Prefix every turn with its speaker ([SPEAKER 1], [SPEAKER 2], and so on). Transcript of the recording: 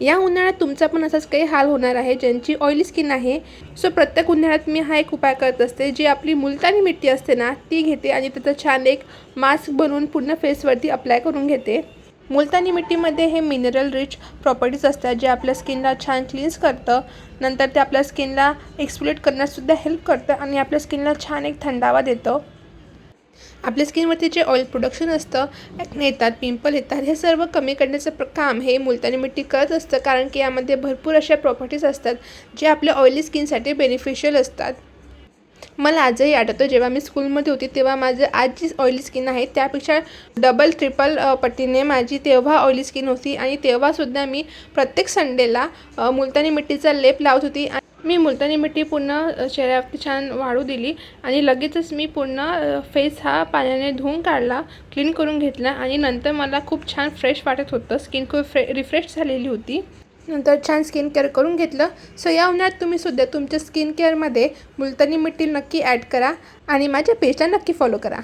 [SPEAKER 1] या उन्हाळ्यात तुमचा पण असाच काही हाल होणार आहे ज्यांची ऑइली स्किन आहे. सो प्रत्येक उन्हाळ्यात मी हा एक उपाय करत असते. जी आपली मुलतानी मिट्टी असते ना ती घेते आणि त्याचं छान एक मास्क बनवून पूर्ण फेसवरती अप्लाय करून घेते. मुलतानी मिट्टीमध्ये हे मिनरल रिच प्रॉपर्टीज असतात जे आपल्या स्किनला छान क्लीन्स करतं. नंतर ते आपल्या स्किनला एक्सफोलिएट करण्याससुद्धा हेल्प करतं आणि आपल्या स्किनला छान एक थंडावा देतं. आपल्या स्किनवरती जे ऑइल प्रोडक्शन असतं, ॲक्ने येतात, पिंपल येतात, हे सर्व कमी करण्याचं काम हे मुलतानी मिट्टी करत असतं. कारण की यामध्ये भरपूर अशा प्रॉपर्टीज असतात जे आपल्या ऑइली स्किनसाठी बेनिफिशियल असतात. मला आजही आठवतं जेव्हा मी स्कूलमध्ये होती तेव्हा माझं आज जी ऑइली स्किन आहे त्यापेक्षा डबल ट्रिपल पटीने माझी तेव्हा ऑइली स्किन होती. आणि तेव्हासुद्धा मी प्रत्येक संडेला मुलतानी मिट्टीचा लेप लावत होती. मी मुलतानी मिट्टी पूर्ण चेहऱ्यावरती छान वाळू दिली आणि लगेचच मी पूर्ण फेस हा पाण्याने धुवून काढला, क्लीन करून घेतला आणि नंतर मला खूप छान फ्रेश वाटत होतं. स्किन खूप रिफ्रेश झालेली होती. नंतर छान स्किन केअर करून घेतलं. सो या उन्हाळ्यात तुम्हीसुद्धा तुमच्या स्किन केअरमध्ये मुलतानी मिट्टी नक्की ॲड करा आणि माझ्या पेजला नक्की फॉलो करा.